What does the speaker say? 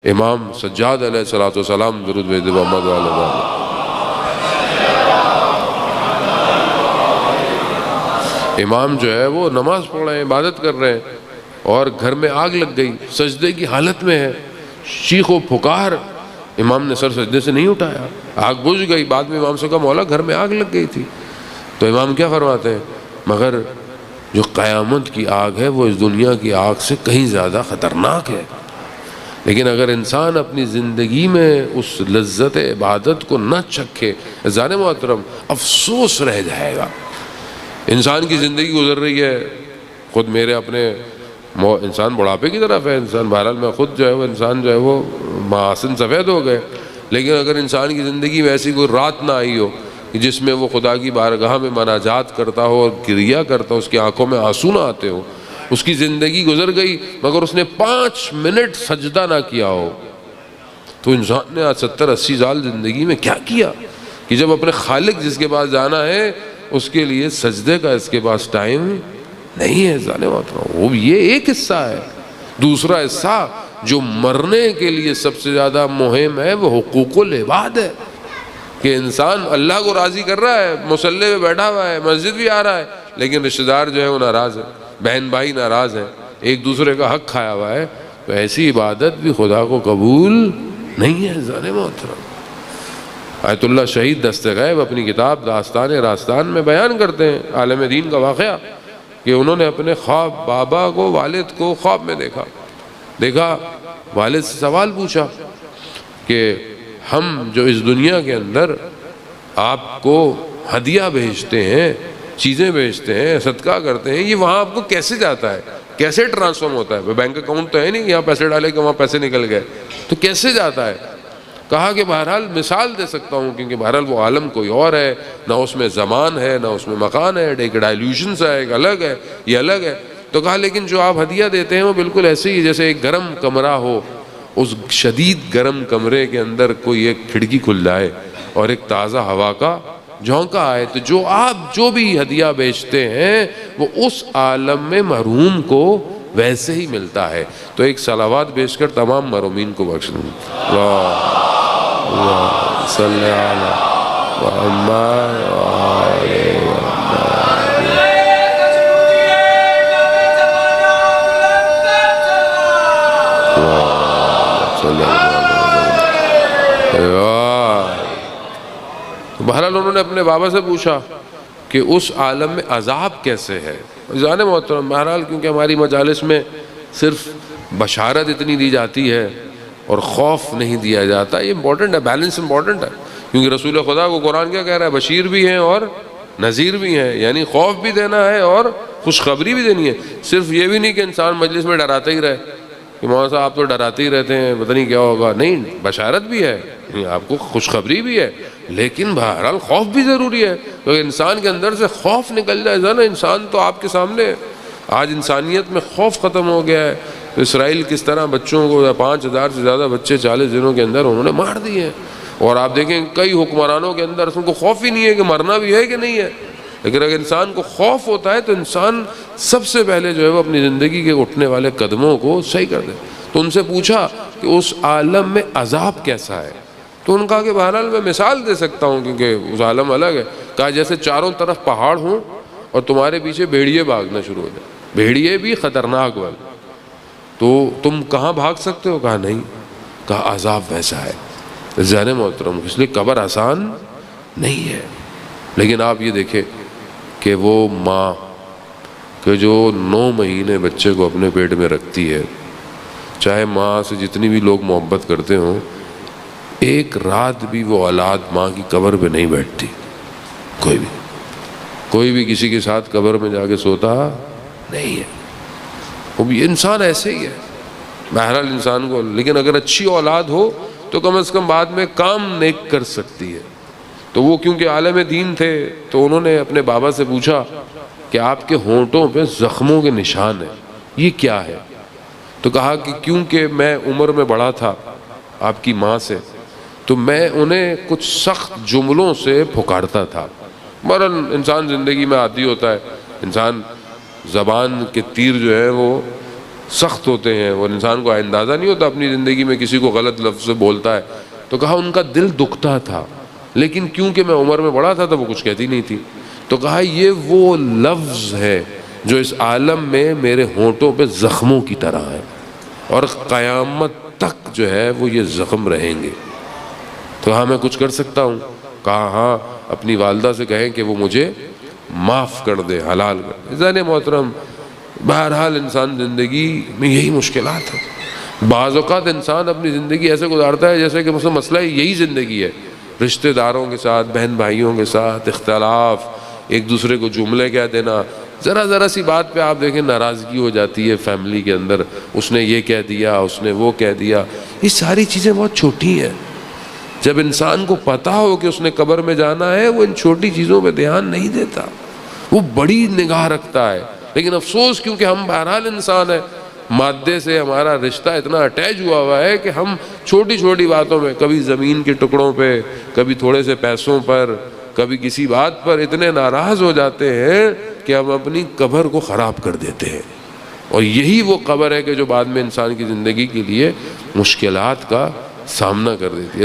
امام سجاد علیہ السلام درود بھیج دے محمد والے امام جو ہے وہ نماز پڑھ رہے ہیں، عبادت کر رہے ہیں، اور گھر میں آگ لگ گئی، سجدے کی حالت میں ہے، چیخ و پکار، امام نے سر سجدے سے نہیں اٹھایا، آگ بجھ گئی۔ بعد میں امام سے کہا مولا گھر میں آگ لگ گئی تھی، تو امام کیا فرماتے ہیں؟ مگر جو قیامت کی آگ ہے وہ اس دنیا کی آگ سے کہیں زیادہ خطرناک ہے۔ لیکن اگر انسان اپنی زندگی میں اس لذت عبادت کو نہ چکھے، عزیزان محترم، افسوس رہ جائے گا۔ انسان کی زندگی گزر رہی ہے، خود میرے اپنے انسان بڑھاپے کی طرف ہے، انسان بہرحال میں خود جو ہے وہ انسان جو ہے وہ محاسن سفید ہو گئے، لیکن اگر انسان کی زندگی میں ایسی کوئی رات نہ آئی ہو جس میں وہ خدا کی بارگاہ میں مناجات کرتا ہو اور گریہ کرتا ہو، اس کی آنکھوں میں آنسو نہ آتے ہو، اس کی زندگی گزر گئی مگر اس نے 5 منٹ سجدہ نہ کیا ہو، تو انسان نے 70-80 سال زندگی میں کیا کیا کہ جب اپنے خالق جس کے پاس جانا ہے اس کے لیے سجدے کا اس کے پاس ٹائم نہیں ہے۔ جانے وہ یہ ایک حصہ ہے۔ دوسرا حصہ جو مرنے کے لیے سب سے زیادہ مہم ہے وہ حقوق العباد ہے، کہ انسان اللہ کو راضی کر رہا ہے، مصلی پہ بیٹھا ہوا ہے، مسجد بھی آ رہا ہے، لیکن رشتہ دار جو ہے وہ ناراض ہے، بہن بھائی ناراض ہے، ایک دوسرے کا حق کھایا ہوا ہے، تو ایسی عبادت بھی خدا کو قبول نہیں ہے۔ جانے محترم، آیت اللہ شہید دست غیب اپنی کتاب داستان راستان میں بیان کرتے ہیں عالم دین کا واقعہ، کہ انہوں نے اپنے خواب بابا کو، والد کو خواب میں دیکھا، والد سے سوال پوچھا کہ ہم جو اس دنیا کے اندر آپ کو ہدیہ بھیجتے ہیں، چیزیں بھیجتے ہیں، صدقہ کرتے ہیں، یہ وہاں آپ کو کیسے جاتا ہے، کیسے ٹرانسفارم ہوتا ہے؟ بینک اکاؤنٹ تو ہے نہیں یہاں پیسے ڈالے کہ وہاں پیسے نکل گئے، تو کیسے جاتا ہے؟ کہا کہ بہرحال مثال دے سکتا ہوں، کیونکہ بہرحال وہ عالم کوئی اور ہے، نہ اس میں زمان ہے نہ اس میں مکان ہے، ایک ڈائلیوشنز ہے، ایک الگ ہے، یہ الگ ہے۔ تو کہا لیکن جو آپ ہدیہ دیتے ہیں وہ بالکل ایسے ہی جیسے ایک گرم کمرہ ہو، اس شدید گرم کمرے کے اندر کوئی ایک کھڑکی کھل جائے اور ایک تازہ ہوا کا جھونکا آئے، تو جو آپ جو بھی ہدیہ بیچتے ہیں وہ اس عالم میں محروم کو ویسے ہی ملتا ہے۔ تو ایک صلوات بیچ کر تمام محرومین کو بخش دیں۔ اللہم صلی علی محمد بہرحال انہوں نے اپنے بابا سے پوچھا کہ اس عالم میں عذاب کیسے ہے۔ جان محترم، بہرحال کیونکہ ہماری مجالس میں صرف بشارت اتنی دی جاتی ہے اور خوف نہیں دیا جاتا، یہ امپورٹنٹ ہے، بیلنس امپورٹنٹ ہے، کیونکہ رسول خدا کو قرآن کیا کہہ رہا ہے؟ بشیر بھی ہیں اور نذیر بھی ہیں، یعنی خوف بھی دینا ہے اور خوشخبری بھی دینی ہے۔ صرف یہ بھی نہیں کہ انسان مجلس میں ڈراتا ہی رہے کہ مولانا صاحب آپ تو ڈراتے ہی رہتے ہیں، پتہ نہیں کیا ہوگا، نہیں، بشارت بھی ہے، آپ کو خوشخبری بھی ہے، لیکن بہرحال خوف بھی ضروری ہے، کیونکہ انسان کے اندر سے خوف نکل جائے نا، انسان تو آپ کے سامنے، آج انسانیت میں خوف ختم ہو گیا ہے۔ اسرائیل کس طرح بچوں کو 5000 سے زیادہ بچے 40 دنوں کے اندر انہوں نے مار دیے ہیں، اور آپ دیکھیں کئی حکمرانوں کے اندر ان کو خوف ہی نہیں ہے کہ مرنا بھی ہے کہ نہیں ہے۔ لیکن اگر انسان کو خوف ہوتا ہے تو انسان سب سے پہلے جو ہے وہ اپنی زندگی کے اٹھنے والے قدموں کو صحیح کر دے۔ تو ان سے پوچھا کہ اس عالم میں عذاب کیسا ہے، تو ان کہا کہ بہرحال میں مثال دے سکتا ہوں کیونکہ اس عالم الگ ہے۔ کہا جیسے چاروں طرف پہاڑ ہوں اور تمہارے پیچھے بھیڑیے بھاگنا شروع ہو جائے، بھیڑیے بھی خطرناک والے، تو تم کہاں بھاگ سکتے ہو؟ کہا نہیں، کہا عذاب ویسا ہے۔ ذہن محترم، اس لیے قبر آسان نہیں ہے، لیکن آپ یہ دیکھیں کہ وہ ماں کہ جو 9 مہینے بچے کو اپنے پیٹ میں رکھتی ہے، چاہے ماں سے جتنی بھی لوگ محبت کرتے ہوں، ایک رات بھی وہ اولاد ماں کی قبر پہ نہیں بیٹھتی، کوئی بھی کسی کے ساتھ قبر میں جا کے سوتا نہیں ہے، وہ بھی انسان ایسے ہی ہے بہرحال انسان کو۔ لیکن اگر اچھی اولاد ہو تو کم از کم بعد میں کام نیک کر سکتی ہے۔ تو وہ کیونکہ عالم دین تھے تو انہوں نے اپنے بابا سے پوچھا کہ آپ کے ہونٹوں پہ زخموں کے نشان ہیں، یہ کیا ہے؟ تو کہا کہ کیونکہ میں عمر میں بڑا تھا آپ کی ماں سے، تو میں انہیں کچھ سخت جملوں سے پھکارتا تھا۔ بہرحال انسان زندگی میں عادی ہوتا ہے، انسان زبان کے تیر جو ہے وہ سخت ہوتے ہیں اور انسان کو اندازہ نہیں ہوتا اپنی زندگی میں کسی کو غلط لفظ سے بولتا ہے. تو کہا ان کا دل دکھتا تھا لیکن کیونکہ میں عمر میں بڑا تھا تو وہ کچھ کہتی نہیں تھی. تو کہا یہ وہ لفظ ہے جو اس عالم میں میرے ہونٹوں پہ زخموں کی طرح ہے اور قیامت تک جو ہے وہ یہ زخم رہیں گے. تو ہاں میں کچھ کر سکتا ہوں؟ کہا ہاں اپنی والدہ سے کہیں کہ وہ مجھے معاف کر دے، حلال کر دے. زین محترم، بہرحال انسان زندگی میں یہی مشکلات ہیں. بعض اوقات انسان اپنی زندگی ایسے گزارتا ہے جیسے کہ مسئلہ یہی زندگی ہے. رشتہ داروں کے ساتھ، بہن بھائیوں کے ساتھ اختلاف، ایک دوسرے کو جملے کہہ دینا، ذرا سی بات پہ آپ دیکھیں ناراضگی ہو جاتی ہے فیملی کے اندر، اس نے یہ کہہ دیا، اس نے وہ کہہ دیا. یہ ساری چیزیں بہت چھوٹی ہیں. جب انسان کو پتہ ہو کہ اس نے قبر میں جانا ہے وہ ان چھوٹی چیزوں پہ دھیان نہیں دیتا، وہ بڑی نگاہ رکھتا ہے. لیکن افسوس کیونکہ ہم بہرحال انسان ہیں، مادے سے ہمارا رشتہ اتنا اٹیچ ہوا ہے کہ ہم چھوٹی چھوٹی باتوں میں، کبھی زمین کے ٹکڑوں پہ، کبھی تھوڑے سے پیسوں پر، کبھی کسی بات پر اتنے ناراض ہو جاتے ہیں کہ ہم اپنی قبر کو خراب کر دیتے ہیں. اور یہی وہ قبر ہے کہ جو بعد میں انسان کی زندگی کے لیے مشکلات کا سامنا کر دیتی ہے.